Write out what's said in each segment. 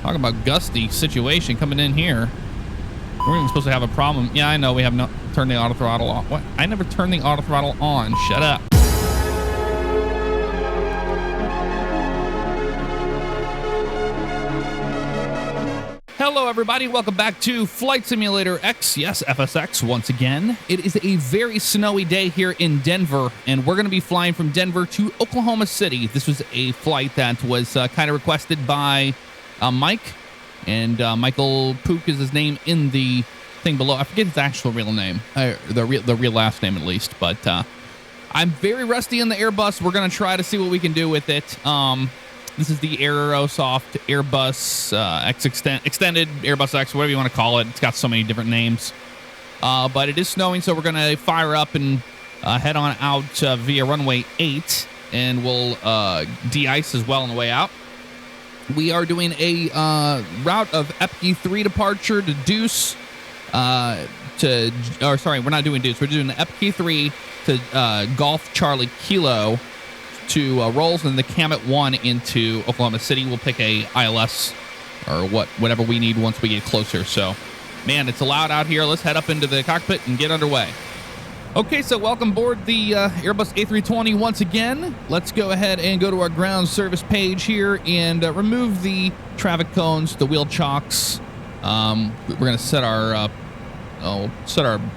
Talk about gusty situation coming in here. We're even supposed to have a problem. Yeah, I know we have not turned the auto throttle off. What? I never turned the auto throttle on. Shut up. Hello, everybody. Welcome back to Flight Simulator X. Yes, FSX once again. It is a very snowy day here in Denver, and we're going to be flying from Denver to Oklahoma City. This was a flight that was kind of requested by Mike, and Michael Pook is his name in the thing below. I forget his actual real name, the real last name at least, but I'm very rusty in the Airbus. We're going to try to see what we can do with it. This is the Aerosoft Airbus X Extended Airbus X, whatever you want to call it. It's got so many different names. But it is snowing, so we're going to fire up and head on out via runway 8, and we'll de-ice as well on the way out. We are doing a route of EP3 departure to Deuce we're not doing Deuce. We're doing the EP3 to Golf Charlie Kilo to Rolls, and the Camet 1 into Oklahoma City. We'll pick a ILS or whatever we need once we get closer. So, man, it's loud out here. Let's head up into the cockpit and get underway. Okay, so welcome aboard the Airbus A320 once again. Let's go ahead and go to our ground service page here and remove the traffic cones, the wheel chocks. We're going to set our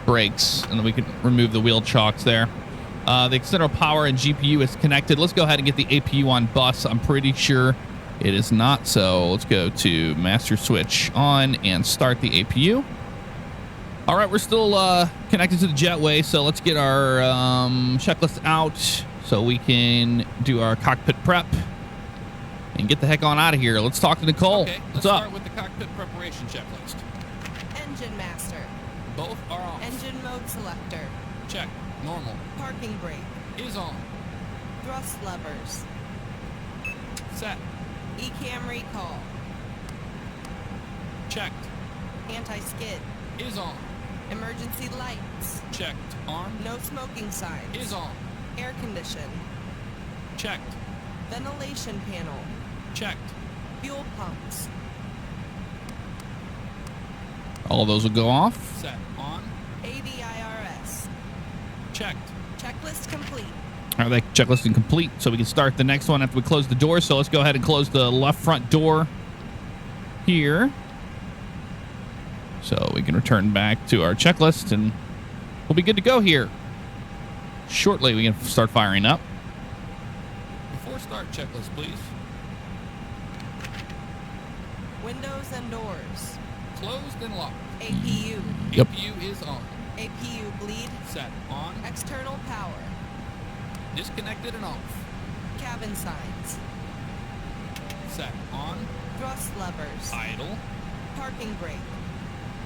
brakes, and then we can remove the wheel chocks there. The external power and GPU is connected. Let's go ahead and get the APU on bus. I'm pretty sure it is not, so let's go to master switch on and start the APU. All right, we're still connected to the jetway, so let's get our checklist out so we can do our cockpit prep and get the heck on out of here. Let's talk to Nicole. Okay, what's up? Start with the cockpit preparation checklist. Engine master. Both are off. Engine mode selector. Check. Normal. Parking brake. Is on. Thrust levers. Set. ECAM recall. Checked. Anti-skid. Is on. Emergency lights. Checked. On. No smoking signs. Is on. Air condition. Checked. Ventilation panel. Checked. Fuel pumps. All of those will go off. Set. On. ADIRS. Checked. Checklist complete. All right, checklist is complete, so we can start the next one after we close the door. So let's go ahead and close the left front door here, so we can return back to our checklist, and we'll be good to go here. Shortly, we can start firing up. Before start checklist, please. Windows and doors. Closed and locked. APU. Yep. APU is on. APU bleed. Set. On. External power. Disconnected and off. Cabin signs. Set. On. Thrust levers. Idle. Parking brake.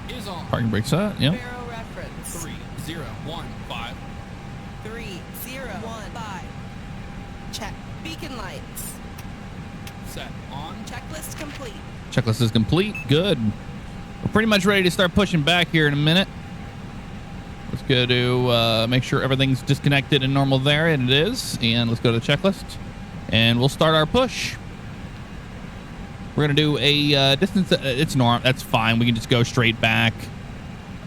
Is on. Parking brake set, yep. Baro reference. 3015. 3015. Check. Beacon lights. Set. On. Checklist complete. Checklist is complete. Good. We're pretty much ready to start pushing back here in a minute. Let's go to make sure everything's disconnected and normal there, and it is. And let's go to the checklist, and we'll start our push. We're gonna do a distance. It's normal. That's fine. We can just go straight back.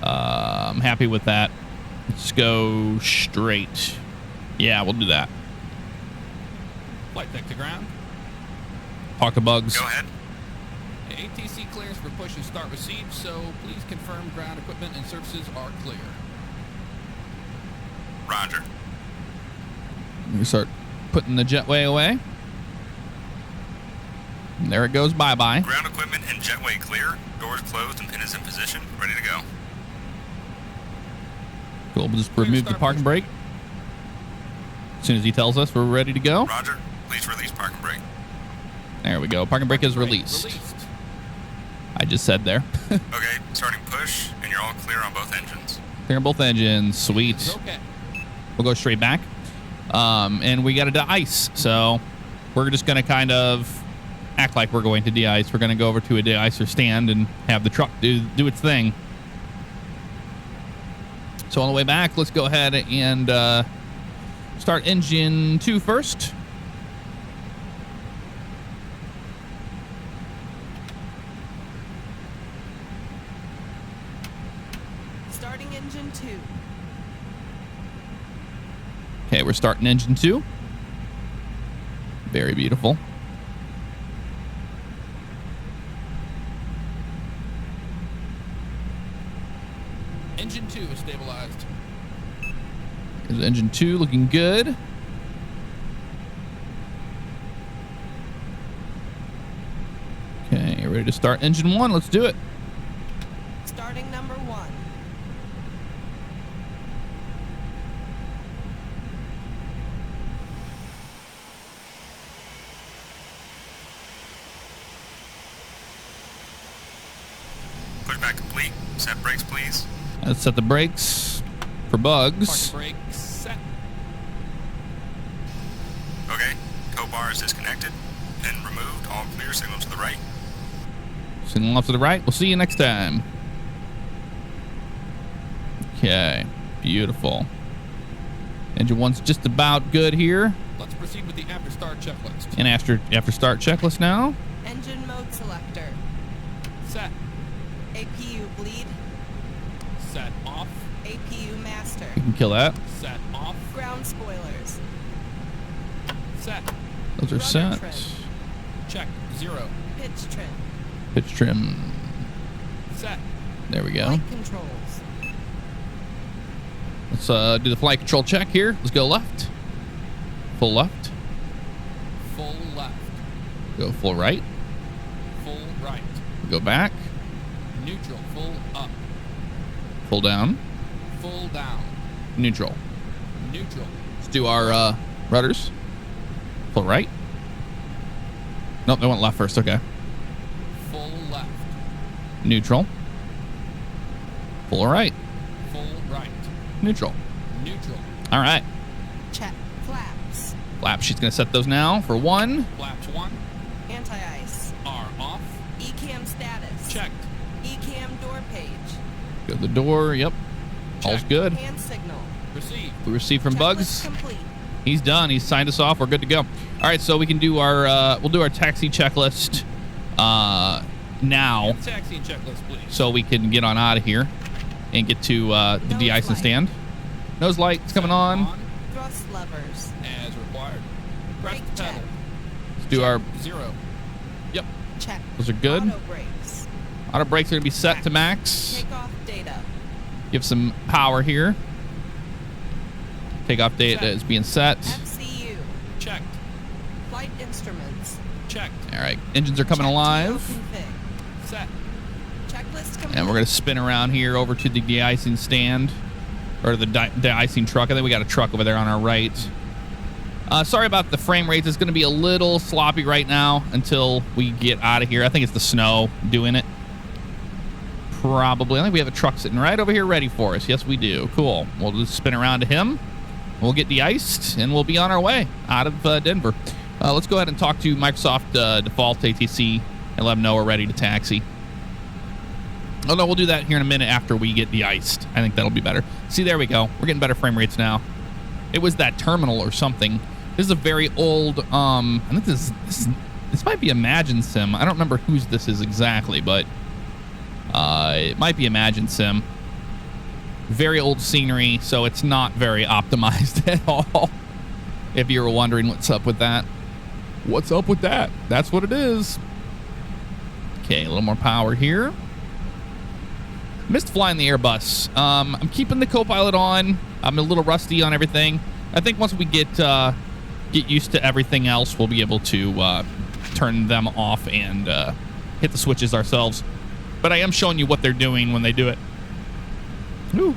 I'm happy with that. Let's go straight. Yeah, we'll do that. Flight deck to ground. Talk to bugs. Go ahead. The ATC clearance for push and start received, so please confirm ground equipment and services are clear. Roger. We start putting the jetway away. And there it goes. Bye-bye. Ground equipment and jetway clear. Doors closed and pin is in position. Ready to go. Cool. We'll just remove the parking brake. As soon as he tells us we're ready to go. Roger. Please release parking brake. There we go. Parking brake is released. I just said there. Okay, starting push, and you're all clear on both engines. Clear on both engines. Sweet. Okay. We'll go straight back. And we got to de-ice. So we're just going to kind of act like we're going to de-ice. We're going to go over to a de-icer stand and have the truck do its thing. So on the way back, let's go ahead and start engine 2 first. Starting engine 2. Okay, we're starting engine 2. Very beautiful. Engine 2 is stabilized. There's engine 2 looking good. Okay, ready to start engine 1. Let's do it. Starting number 1. Pushback complete. Set brakes, please. Let's set the brakes for bugs. Parking brake set. Okay. Tow bar is disconnected. Pin removed. All clear. Signal to the right. Signal off to the right. We'll see you next time. Okay, beautiful. Engine 1's just about good here. Let's proceed with the after start checklist. And after start checklist now. Engine mode selector. Set. APU bleed. Set off. APU master. We can kill that. Set off. Ground spoilers. Set. Those are Rudder set. trim. Check. 0. Pitch trim. Pitch trim. Set. There we go. Flight controls. Let's do the flight control check here. Let's go left. Full left. Full left. Go full right. Full right. Go back. Neutral. Full up. Full down. Full down. Neutral. Neutral. Let's do our rudders. Full right. Nope, they went left first. Okay. Full left. Neutral. Full right. Full right. Neutral. Neutral. All right. Check. Flaps. Flap. She's going to set those now for 1. Flaps 1. Anti-ice. R off. ECAM status. Checked. ECAM door page. Go to the door. Yep. All's Check. good. Hand signal. Received. We received from Checklist Bugs. complete. He's done. He's signed us off. We're good to go. All right, so we can do our we'll do our taxi checklist now, Taxiing checklist, please. so we can get on out of here and get to the Nose de-icing light. stand. Nose lights coming on. Thrust levers. As required. Press Brake check. pedal. Let's do our 0. yep. Check. Those are good. Auto brakes. Auto brakes are gonna be set to max. Takeoff data. Give some power here. Takeoff data Set. is being set. FCU. Checked. Flight instruments. Checked. All right, engines are coming Check alive. TO config. Set. Checklist complete. And we're going to spin around here over to the de-icing stand, or the de-icing truck. I think we got a truck over there on our right. Sorry about the frame rates. It's going to be a little sloppy right now until we get out of here. I think it's the snow doing it. Probably. I think we have a truck sitting right over here ready for us. Yes, we do. Cool. We'll just spin around to him. We'll get de-iced, and we'll be on our way out of Denver. Let's go ahead and talk to Microsoft Default ATC and let them know we're ready to taxi. Oh, no, we'll do that here in a minute after we get de-iced. I think that'll be better. See, there we go. We're getting better frame rates now. It was that terminal or something. This is a very old, I think this might be Imagine Sim. I don't remember whose this is exactly, but it might be Imagine Sim. Very old scenery, so it's not very optimized at all. If you were wondering what's up with that. What's up with that? That's what it is. Okay, a little more power here. Missed flying the Airbus. I'm keeping the co-pilot on. I'm a little rusty on everything. I think once we get used to everything else, we'll be able to turn them off and hit the switches ourselves. But I am showing you what they're doing when they do it. Ooh.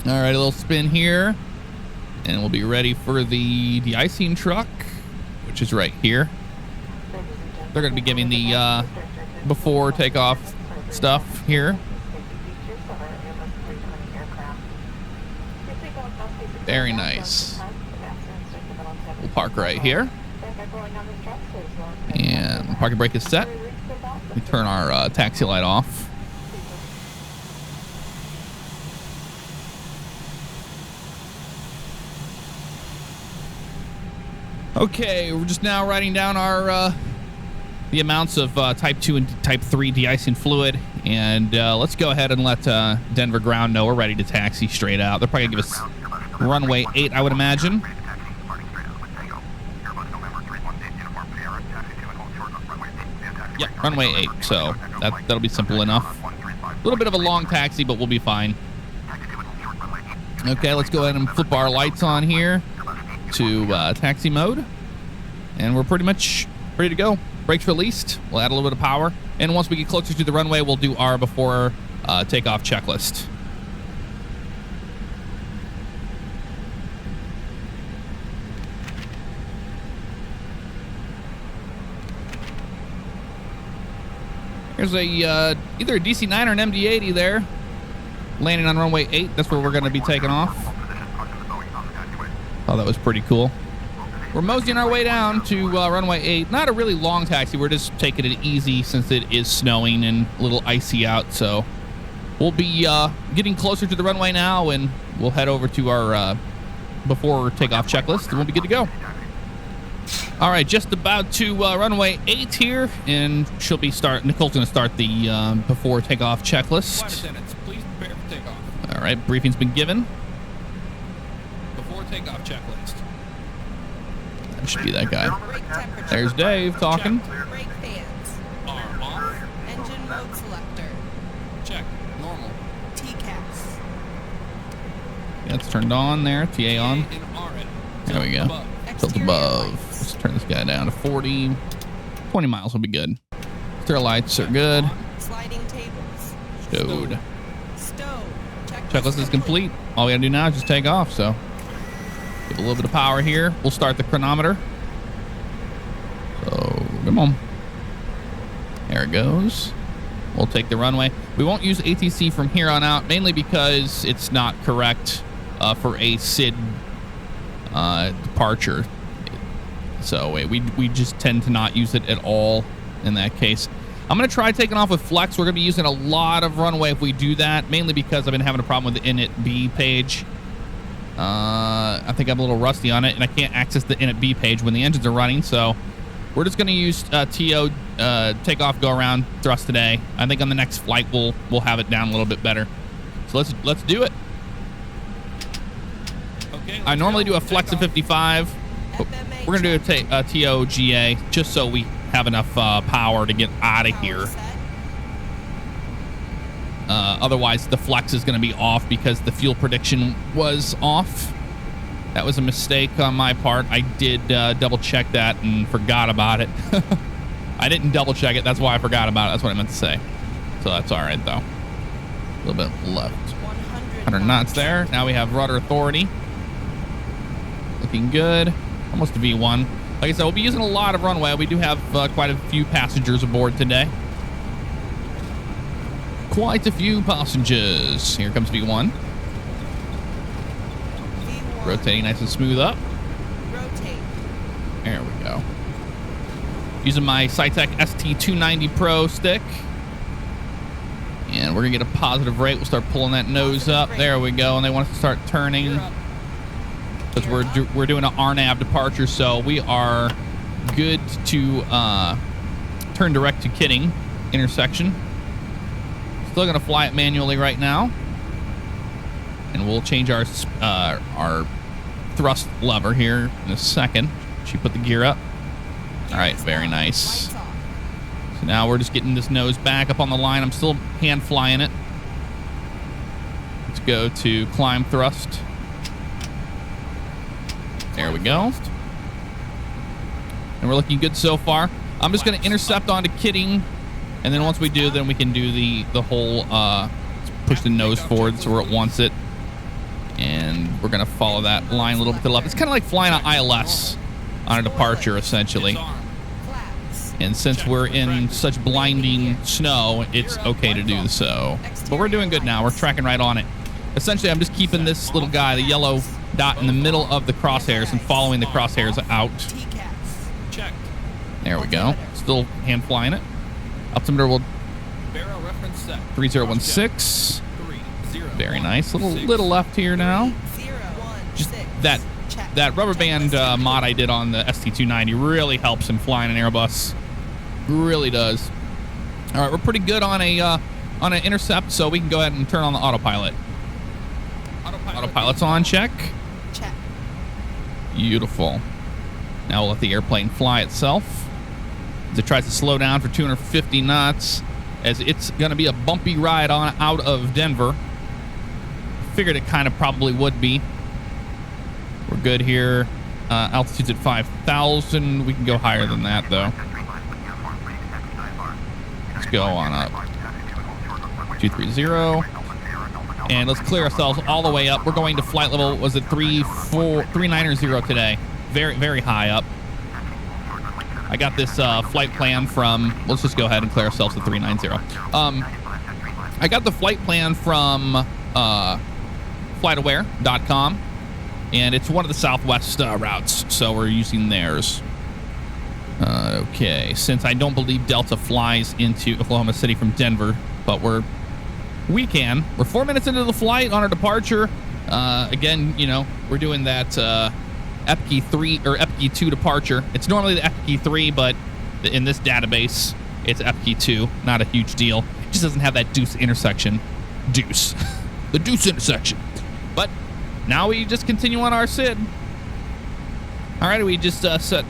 All right, a little spin here. And we'll be ready for the de-icing truck, which is right here. They're going to be giving the before takeoff stuff here. Very nice. We'll park right here. And the parking brake is set. We turn our taxi light off. Okay, we're just now writing down our the amounts of Type 2 and Type 3 de-icing fluid, and let's go ahead and let Denver ground know we're ready to taxi straight out. They're probably going to give us runway 8, I would imagine. Yep, runway 8, so that'll be simple enough. A little bit of a long taxi, but we'll be fine. Okay, let's go ahead and flip our lights on here to taxi mode, and we're pretty much ready to go. Brakes released. We'll add a little bit of power, and once we get closer to the runway, we'll do our before takeoff checklist. There's a either a DC-9 or an MD-80 there, landing on runway 8. That's where we're going to be taking off. Oh, that was pretty cool. We're moseying our way down to runway 8. Not a really long taxi. We're just taking it easy since it is snowing and a little icy out. So we'll be getting closer to the runway now, and we'll head over to our before takeoff checklist, and we'll be good to go. All right, just about to runway 8 here, and Nicole's going to start the before takeoff checklist. Flight attendants, please prepare for takeoff. All right, briefing's been given. Before takeoff checklist. That should be that guy. Brake temperature. There's Dave talking. Brake fans. R off. Engine mode selector. Check. Normal. TCAS. Yeah, it's turned on there. TA on. A and R in. There we go. Above. Tilt Exterior above. lights. Let's turn this guy down to 40. 20 miles will be good. Exterior lights are good. Sliding tables. Stowed. Stove. Checklist is complete. All we gotta do now is just take off, so give a little bit of power here. We'll start the chronometer. So, come on. There it goes. We'll take the runway. We won't use ATC from here on out, mainly because it's not correct for a SID departure. So we just tend to not use it at all in that case. I'm going to try taking off with flex. We're going to be using a lot of runway if we do that, mainly because I've been having a problem with the init B page. I think I'm a little rusty on it, and I can't access the init B page when the engines are running, so we're just going to use TO takeoff go around thrust today. I think on the next flight we'll have it down a little bit better. So let's do it. Okay, I normally do a flex of 55. But FMA we're going to do a TOGA just so we have enough power to get out of here. Otherwise, the flex is going to be off because the fuel prediction was off. That was a mistake on my part. I did double check that and forgot about it. I didn't double check it. That's why I forgot about it. That's what I meant to say. So that's all right, though. A little bit left. 100 knots there. Now we have rudder authority. Looking good. Almost a V1. Like I said, we'll be using a lot of runway. We do have quite a few passengers aboard today. Quite a few passengers. Here comes V1. V1. Rotating nice and smooth up. Rotate. There we go. Using my Cytec ST290 Pro stick. And we're going to get a positive rate. We'll start pulling that nose up. There we go. And they want us to start turning. Because we're doing an RNAV departure, so we are good to turn direct to Kidding intersection. Still going to fly it manually right now, and we'll change our thrust lever here in a second. She put the gear up. All right, very nice. So now we're just getting this nose back up on the line. I'm still hand flying it. Let's go to climb thrust. There we go. And we're looking good so far. I'm just going to intercept onto Kidding. And then once we do, then we can do the whole push the nose forward to where it wants it. And we're going to follow that line a little bit to the left. It's kind of like flying an ILS on a departure, essentially. And since we're in such blinding snow, it's okay to do so. But we're doing good now. We're tracking right on it. Essentially, I'm just keeping this little guy, the yellow dot, in the middle of the crosshairs and following the crosshairs out. Checked. There we go. Still hand flying it. Altimeter will Barrel reference set. 3016. Very nice. Little left here now. Just that rubber band mod I did on the ST290 really helps in flying an Airbus. Really does. All right, we're pretty good on an intercept, so we can go ahead and turn on the autopilot. Autopilot's on, check. Check. Beautiful. Now we'll let the airplane fly itself as it tries to slow down for 250 knots, as it's going to be a bumpy ride on out of Denver. Figured it kind of probably would be. We're good here. Altitude's at 5,000. We can go higher than that, though. Let's go on up. 230. And let's clear ourselves all the way up. We're going to flight level, was it 390 today? Very, very high up. I got this flight plan from, let's just go ahead and clear ourselves to 390. I got the flight plan from flightaware.com, and it's one of the Southwest routes, so we're using theirs. Okay, since I don't believe Delta flies into Oklahoma City from Denver, but we're 4 minutes into the flight on our departure. Again, you know, we're doing that EPKI 3 or EPKI 2 departure. It's normally the EPKI 3, but in this database, it's EPKI 2. Not a huge deal. It just doesn't have that deuce intersection. Deuce. The deuce intersection. But now we just continue on our SID. All right, we just set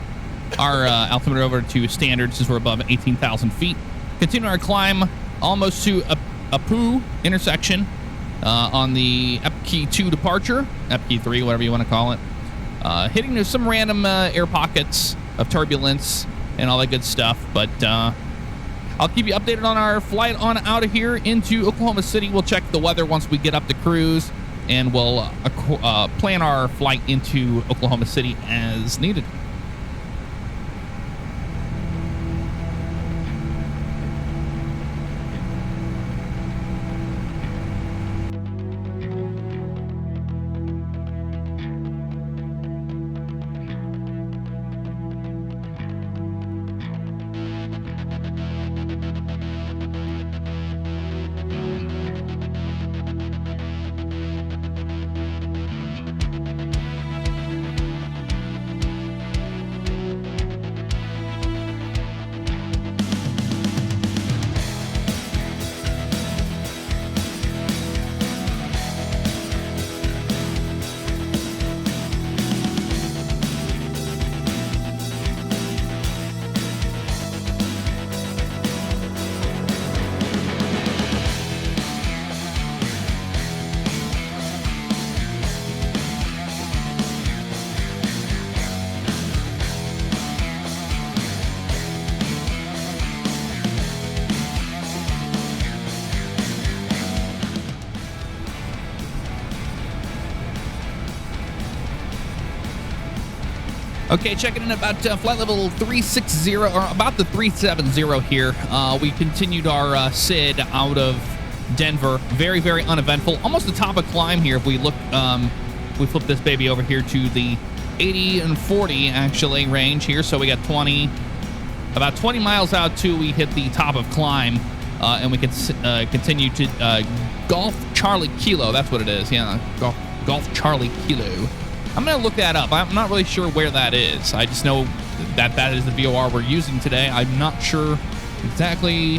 our altimeter over to standard since we're above 18,000 feet. Continue our climb almost to a Poo intersection on the EPKI 2 departure, EPKI 3, whatever you want to call it. Hitting some random air pockets of turbulence and all that good stuff, but I'll keep you updated on our flight on out of here into Oklahoma City. We'll check the weather once we get up to cruise, and we'll plan our flight into Oklahoma City as needed. Okay, checking in about flight level 360, or about the 370 here. We continued our SID out of Denver. Very, very uneventful. Almost the top of climb here. If we look, we flip this baby over here to the 80 and 40 actually range here. So we got about 20 miles out till we hit the top of climb, and we can continue to Golf Charlie Kilo. That's what it is. Yeah, Golf Charlie Kilo. I'm going to look that up. I'm not really sure where that is. I just know that that is the VOR we're using today. I'm not sure exactly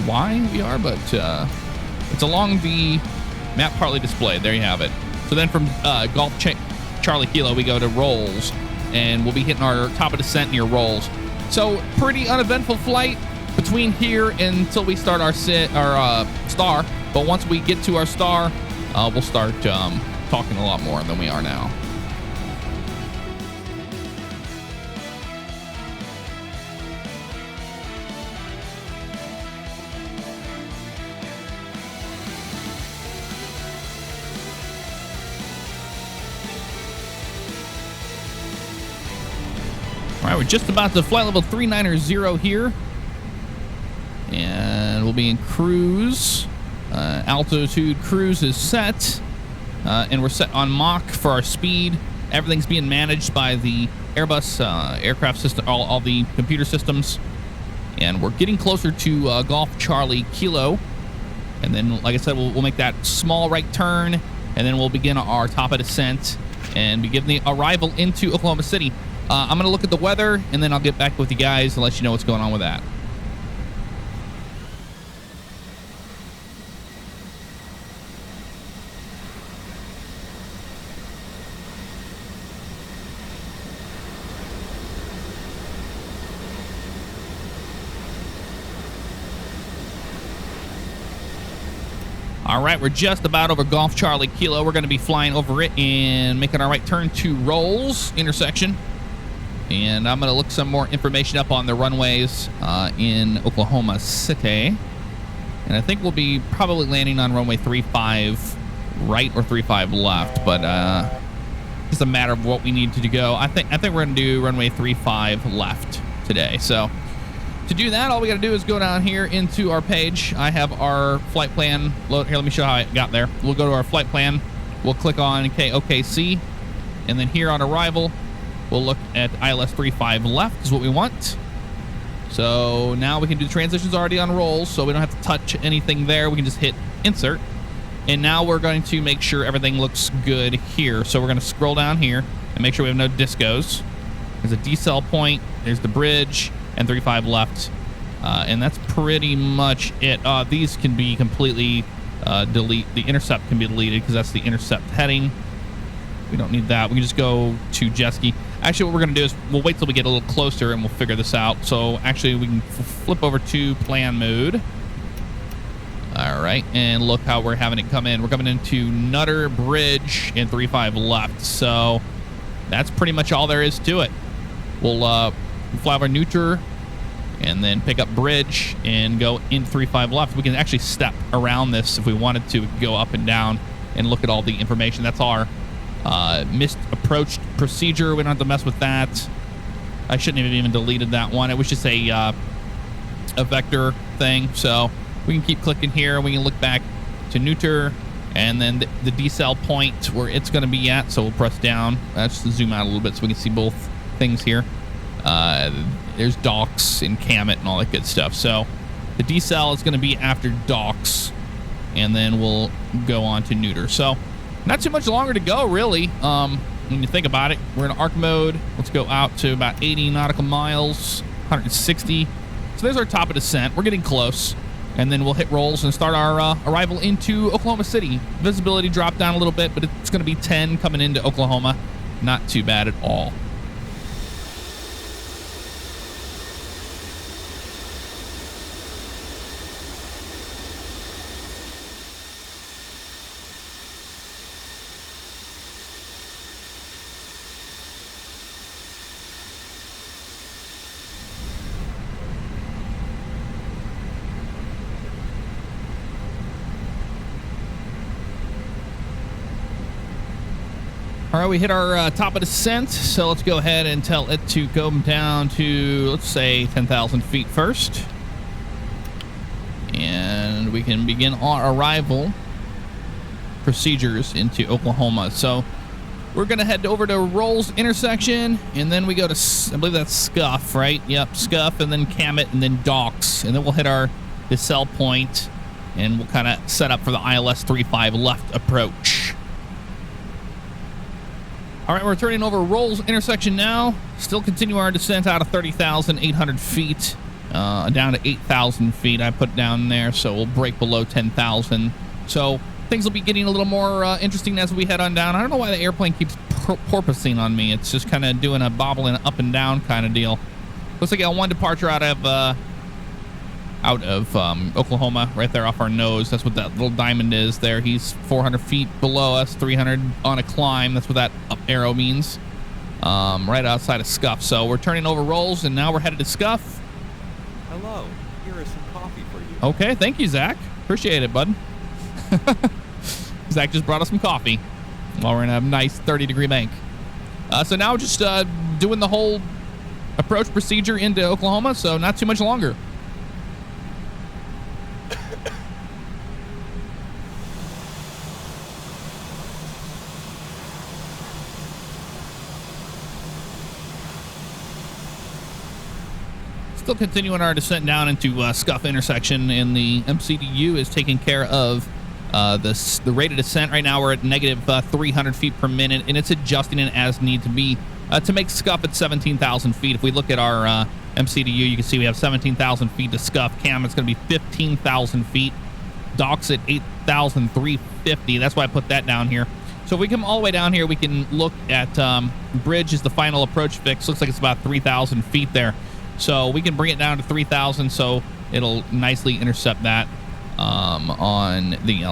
why we are, but it's along the map partly displayed. There you have it. So then from Golf Charlie Kilo, we go to Rolls, and we'll be hitting our top of descent near Rolls. So pretty uneventful flight between here until we start our star. But once we get to our star, we'll start talking a lot more than we are now. All right, we're just about to flight level 390 here, and we'll be in cruise. Altitude cruise is set. And we're set on Mach for our speed. Everything's being managed by the Airbus aircraft system, all the computer systems. And we're getting closer to Golf Charlie Kilo. And then, like I said, we'll make that small right turn, and then we'll begin our top of descent and begin the arrival into Oklahoma City. I'm going to look at the weather, and then I'll get back with you guys and let you know what's going on with that. All right, we're just about over Golf Charlie Kilo. We're going to be flying over it and making our right turn to Rolls intersection. And I'm going to look some more information up on the runways in Oklahoma City. And I think we'll be probably landing on runway 35 right or 35 left, but it's a matter of what we need to go. I think we're going to do runway 35 left today. So to do that, all we got to do is go down here into our page. I have our flight plan. Here, let me show how I got there. We'll go to our flight plan. We'll click on KOKC. And then here on arrival, we'll look at ILS 35 left is what we want. So now we can do the transitions already on rolls, so we don't have to touch anything there. We can just hit insert. And now we're going to make sure everything looks good here. So we're going to scroll down here and make sure we have no discos. There's a decel point. There's the bridge. And 35 left, and that's pretty much it. These can be completely delete. The intercept can be deleted because that's the intercept heading. We don't need that. We can just go to jet ski. Actually, what we're going to do is we'll wait till we get a little closer and we'll figure this out. So actually, we can flip over to plan mode. All right, and look how we're having it come in. We're coming into Nutter Bridge and 35 left. So that's pretty much all there is to it. We'll fly over neuter and then pick up bridge and go in 35 left. We can actually step around this if we wanted to. We can go up and down and look at all the information. That's our missed approach procedure. We don't have to mess with that. I shouldn't have even deleted that one. It was just a vector thing. So we can keep clicking here. We can look back to neuter and then the decel point where it's going to be at. So we'll press down. Let's just zoom out a little bit so we can see both things here. There's docks and Camet and all that good stuff. So the decel is going to be after docks, and then we'll go on to neuter. So not too much longer to go, really. When you think about it, we're in arc mode. Let's go out to about 80 nautical miles, 160. So there's our top of descent. We're getting close. And then we'll hit rolls and start our arrival into Oklahoma City. Visibility dropped down a little bit, but it's going to be 10 coming into Oklahoma. Not too bad at all. All right, we hit our top of descent, so let's go ahead and tell it to go down to, let's say, 10,000 feet first. And we can begin our arrival procedures into Oklahoma. So we're going to head over to Rolls intersection, and then we go to, I believe that's Scuff, right? Yep, Scuff, and then Camet, and then Docks. And then we'll hit our decel point, and we'll kind of set up for the ILS 35 left approach. All right, we're turning over Rolls intersection now. Still continue our descent out of 30,800 feet down to 8,000 feet. I put down there, so we'll break below 10,000. So things will be getting a little more interesting as we head on down. I don't know why the airplane keeps porpoising on me. It's just kind of doing a bobbling up and down kind of deal. Looks like I got one departure out of Oklahoma, right there off our nose. That's what that little diamond is there. He's 400 feet below us, 300 on a climb. That's what that up arrow means. Right outside of Scuff. So we're turning over Rolls, and now we're headed to Scuff. Hello, here is some coffee for you. Okay, thank you, Zach. Appreciate it, bud. Zach just brought us some coffee while we're in a nice 30-degree bank. So now we're just doing the whole approach procedure into Oklahoma, so not too much longer. Still continuing our descent down into Scuff intersection, and the MCDU is taking care of the rate of descent. Right now we're at negative 300 feet per minute, and it's adjusting it as need to be. to make scuff at 17,000 feet. If we look at our MCDU, you can see we have 17,000 feet to scuff. Cam, it's going to be 15,000 feet. Docks at 8,350. That's why I put that down here. So if we come all the way down here, we can look at bridge is the final approach fix. Looks like it's about 3,000 feet there. So we can bring it down to 3,000, so it'll nicely intercept that on the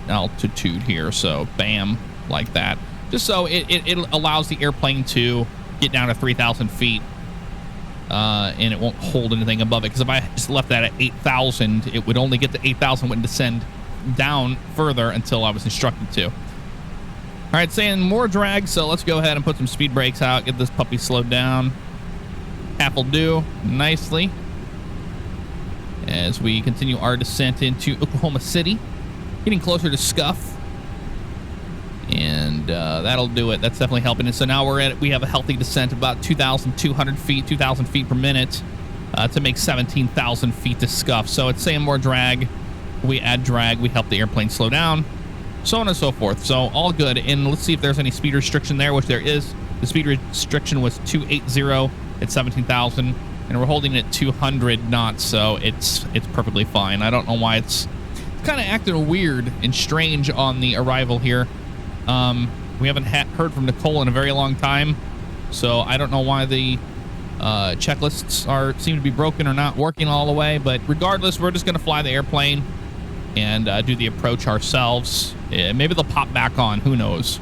altitude here. So bam, like that. Just so it allows the airplane to get down to 3,000 feet. And it won't hold anything above it, because if I just left that at 8,000, it would only get to 8,000, wouldn't descend down further until I was instructed to. All right, saying more drag, so let's go ahead and put some speed brakes out, get this puppy slowed down. Half will do nicely as we continue our descent into Oklahoma City, getting closer to scuff. And that'll do it. That's definitely helping. And so now we have a healthy descent of about 2,200 feet, 2,000 feet per minute to make 17,000 feet to scuff. So it's saying more drag. We add drag, we help the airplane slow down, so on and so forth. So all good. And let's see if there's any speed restriction there, which there is. The speed restriction was 280 at 17,000, and we're holding it at 200 knots, so it's perfectly fine. I don't know why it's kind of acting weird and strange on the arrival here. We haven't heard from Nicole in a very long time, so I don't know why the checklists seem to be broken or not working all the way. But regardless, we're just going to fly the airplane and do the approach ourselves. Maybe they'll pop back on. Who knows?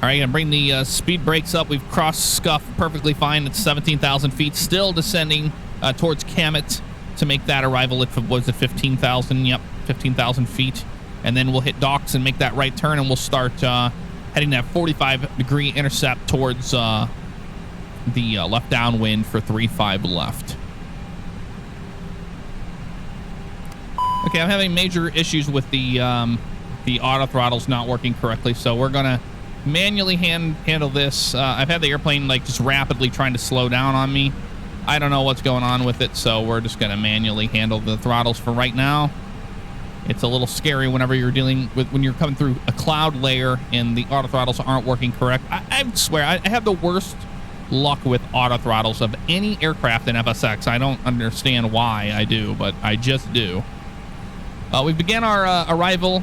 All right, gonna bring the speed brakes up. We've crossed scuff perfectly fine. It's 17,000 feet, still descending towards Camet to make that arrival at, was it 15,000? Yep, 15,000 feet. And then we'll hit docks and make that right turn, and we'll start heading that 45-degree intercept towards the left downwind for 3-5 left. Okay, I'm having major issues with the auto throttles not working correctly, so we're gonna manually handle this. I've had the airplane like just rapidly trying to slow down on me. I don't know what's going on with it, so we're just gonna manually handle the throttles for right now. It's a little scary whenever you're dealing with, when you're coming through a cloud layer and the auto throttles aren't working correct. I swear, I have the worst luck with auto throttles of any aircraft in FSX. I don't understand why I do, but I just do. We began our arrival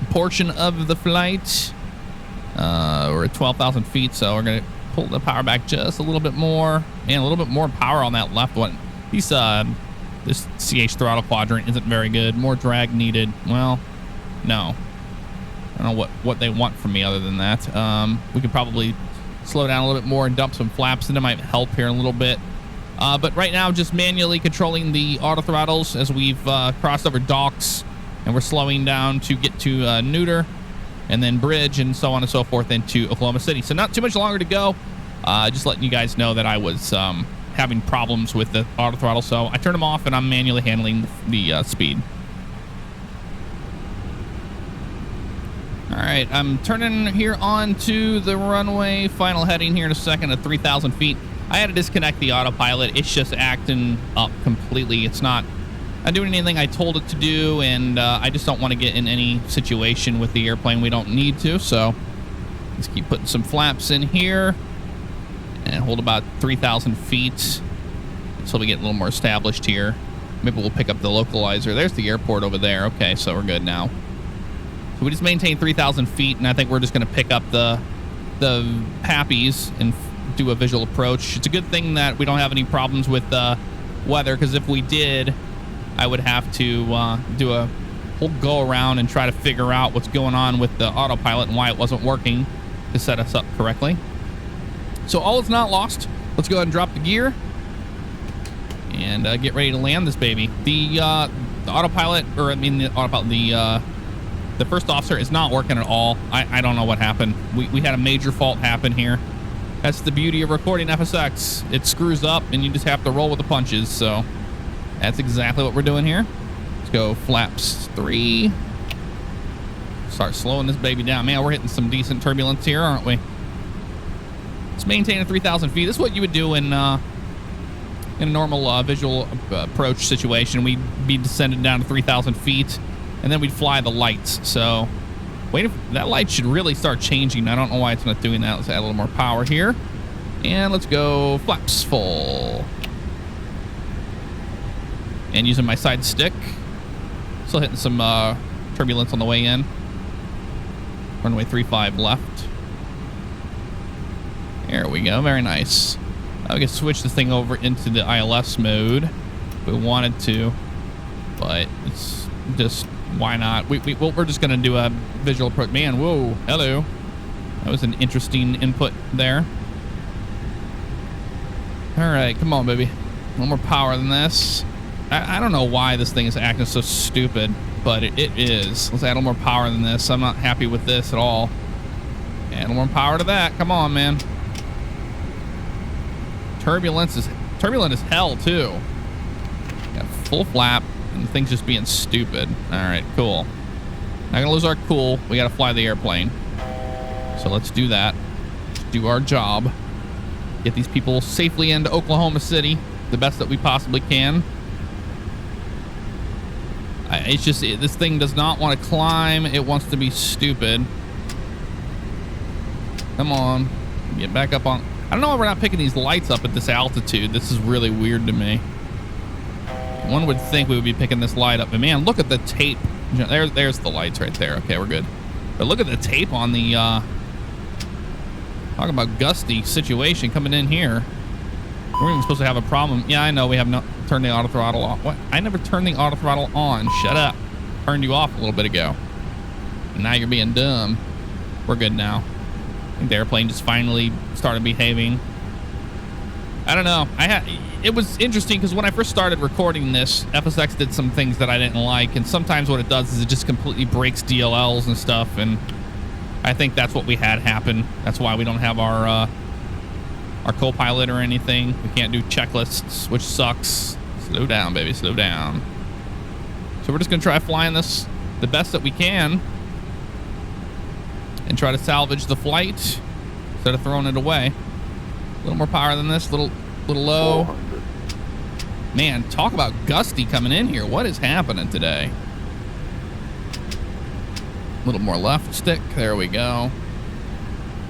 portion of the flight. We're at 12,000 feet, so we're going to pull the power back just a little bit more, and a little bit more power on that left one. This CH throttle quadrant isn't very good. More drag needed. Well, no. I don't know what they want from me other than that. We could probably slow down a little bit more and dump some flaps, and it might help here in a little bit. But right now, just manually controlling the auto throttles as we've crossed over docks, and we're slowing down to get to neuter, and then bridge, and so on and so forth into Oklahoma City. So not too much longer to go. Just letting you guys know that I was having problems with the auto throttle, so I turned them off, and I'm manually handling the speed. All right, I'm turning here onto the runway. Final heading here in a second at 3,000 feet. I had to disconnect the autopilot. It's just acting up completely. It's not doing anything I told it to do, and I just don't want to get in any situation with the airplane we don't need to. So let's keep putting some flaps in here and hold about 3,000 feet until we get a little more established here. Maybe we'll pick up the localizer. There's the airport over there. Okay, so we're good now. So we just maintain 3,000 feet, and I think we're just going to pick up the Pappies and do a visual approach. It's a good thing that we don't have any problems with weather, because if we did, I would have to do a whole go around and try to figure out what's going on with the autopilot and why it wasn't working to set us up correctly. So all is not lost. Let's go ahead and drop the gear and get ready to land this baby. The autopilot, or I mean the autopilot, the first officer is not working at all. I don't know what happened. We had a major fault happen here. That's the beauty of recording FSX. It screws up and you just have to roll with the punches. So that's exactly what we're doing here. Let's go flaps 3. Start slowing this baby down. Man, we're hitting some decent turbulence here, aren't we? Let's maintain at 3,000 feet. This is what you would do in a normal visual approach situation. We'd be descended down to 3,000 feet, and then we'd fly the lights. So, wait, that light should really start changing. I don't know why it's not doing that. Let's add a little more power here. And let's go flaps full. And using my side stick. Still hitting some turbulence on the way in. Runway 35 left. There we go. Very nice. We can switch the thing over into the ILS mode if we wanted to, but it's just, why not? We're just going to do a visual approach. Man, whoa, hello. That was an interesting input there. All right, come on, baby. A little more power than this. I don't know why this thing is acting so stupid, but it is. Let's add a little more power than this. I'm not happy with this at all. Add a little more power to that. Come on, man. Turbulent as hell, too. Got full flap, and the thing's just being stupid. All right, cool. Not gonna lose our cool. We gotta fly the airplane. So let's do that. Let's do our job. Get these people safely into Oklahoma City the best that we possibly can. It's just, this thing does not want to climb. It wants to be stupid. Come on. Get back up on... I don't know why we're not picking these lights up at this altitude. This is really weird to me. One would think we would be picking this light up. But man, look at the tape. There's the lights right there. Okay, we're good. But look at the tape on the... talk about gusty situation coming in here. We're even supposed to have a problem. Yeah, I know we have not turned the auto throttle off. What? I never turned the auto throttle on. Shut up. Turned you off a little bit ago. And now you're being dumb. We're good now. I think the airplane just finally started behaving. I don't know. It was interesting because when I first started recording this, FSX did some things that I didn't like, and sometimes what it does is it just completely breaks DLLs and stuff, and I think that's what we had happen. That's why we don't have our co-pilot or anything. We can't do checklists, which sucks. Slow down, baby, slow down. So we're just gonna try flying this the best that we can and try to salvage the flight instead of throwing it away. A little more power than this, little low. 400. Man, talk about gusty coming in here. What is happening today? A little more left stick. There we go.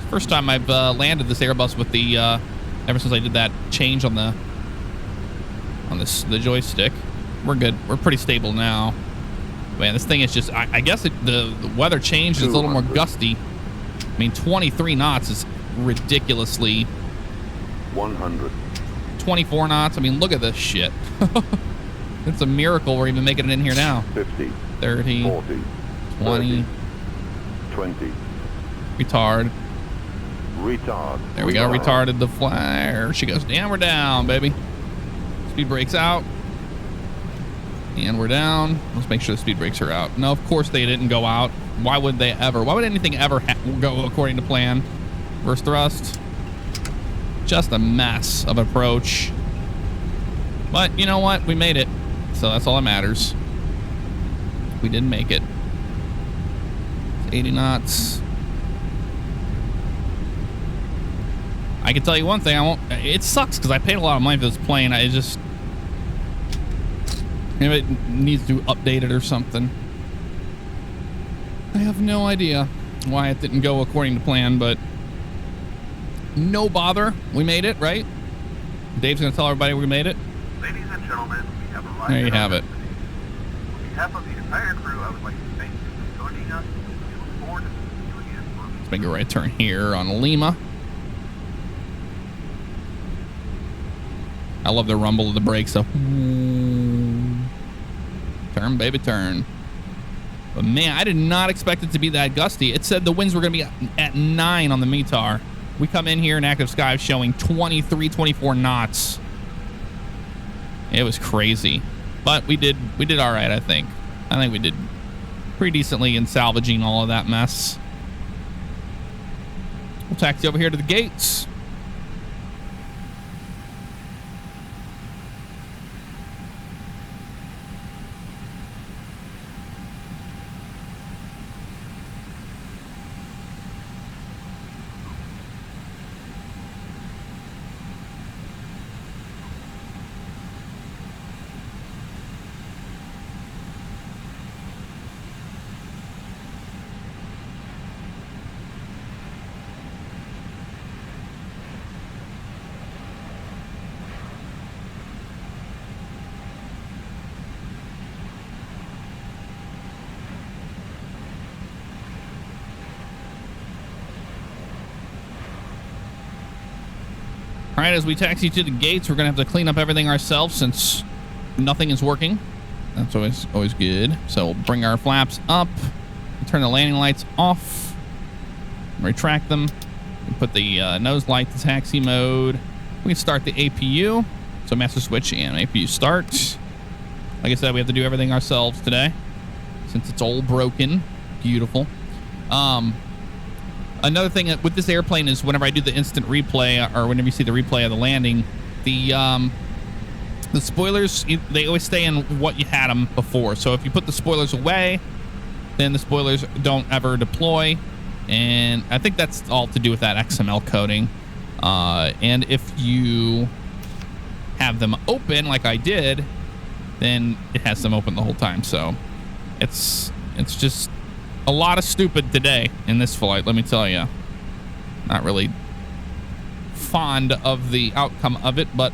First time I've landed this Airbus with the ever since I did that change on the the joystick. We're good. We're pretty stable now. Man, this thing is just, I guess the weather changed. It's a little more gusty. I mean, 23 knots is ridiculously... 100. 24 knots. I mean, look at this shit. It's a miracle we're even making it in here now. 50. 30. 40. 20. 20. Retard. Retard. There we go. Retarded the flyer. She goes down. We're down, baby. Speed brakes out. And we're down. Let's make sure the speed brakes are out. No, of course they didn't go out. Why would they ever? Why would anything ever go according to plan? Reverse thrust. Just a mess of approach. But you know what? We made it. So that's all that matters. We did make it. It's 80 knots. I can tell you one thing. It sucks because I paid a lot of money for this plane. I just... Maybe it needs to update it or something. I have no idea why it didn't go according to plan, but no bother. We made it, right? Dave's going to tell everybody we made it. Ladies and gentlemen, we have arrived. There you have it. On behalf of the entire crew, I would like to thank you for joining us. We look forward to seeing you again. Let's make a right turn here on Lima. I love the rumble of the brakes, though. Turn, baby, turn. But man, I did not expect it to be that gusty. It said the winds were going to be at 9 on the METAR. We come in here in active sky showing 23, 24 knots. It was crazy. But we did all right, I think. I think we did pretty decently in salvaging all of that mess. We'll taxi over here to the gates. All right, as we taxi to the gates, we're going to have to clean up everything ourselves since nothing is working. That's always good. So we'll bring our flaps up, turn the landing lights off, retract them, and put the nose light to taxi mode. We can start the APU. So master switch and APU start. Like I said, we have to do everything ourselves today since it's all broken. Beautiful. Another thing with this airplane is whenever I do the instant replay, or whenever you see the replay of the landing, the spoilers, they always stay in what you had them before. So if you put the spoilers away, then the spoilers don't ever deploy. And I think that's all to do with that XML coding. And if you have them open like I did, then it has them open the whole time. So it's just a lot of stupid today in this flight, let me tell you. Not really fond of the outcome of it, but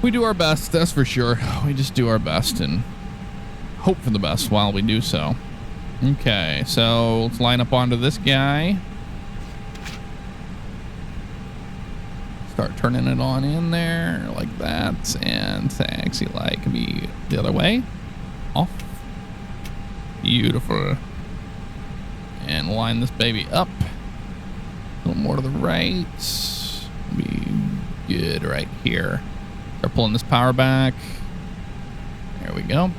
we do our best, that's for sure. We just do our best and hope for the best while we do so. Okay, so let's line up onto this guy. Start turning it on in there like that, and taxi light can be the other way. Off. Beautiful. And line this baby up. A little more to the right. Be good right here. Start pulling this power back. There we go.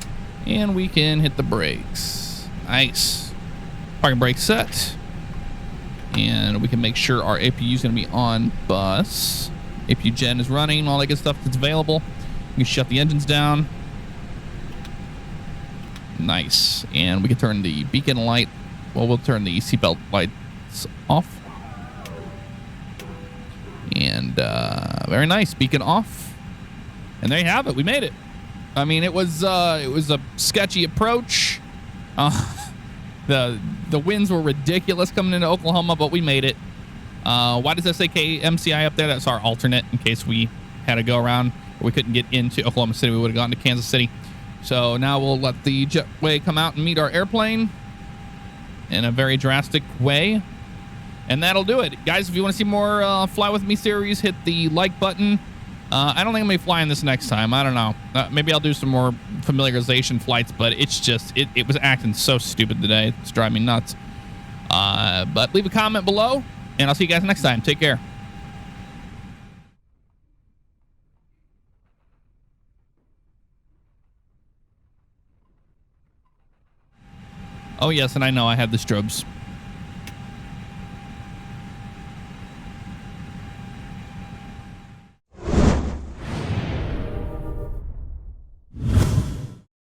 And we can hit the brakes. Nice. Parking brake set. And we can make sure our APU is going to be on bus. APU gen is running, all that good stuff that's available. We can shut the engines down. Nice. And we can turn the beacon light. Well, we'll turn the seatbelt lights off. And very nice. Beacon off. And there you have it. We made it. I mean, it was a sketchy approach. The winds were ridiculous coming into Oklahoma, but we made it. Why does that say KMCI up there? That's our alternate in case we had to go around or we couldn't get into Oklahoma City. We would have gone to Kansas City. So now we'll let the jetway come out and meet our airplane in a very drastic way. And that'll do it. Guys, if you want to see more Fly With Me series, hit the like button. I don't think I'm going to be flying this next time. I don't know. Maybe I'll do some more familiarization flights, but it's just, it was acting so stupid today. It's driving me nuts. But leave a comment below, and I'll see you guys next time. Take care. Oh, yes, and I know I have the strobes.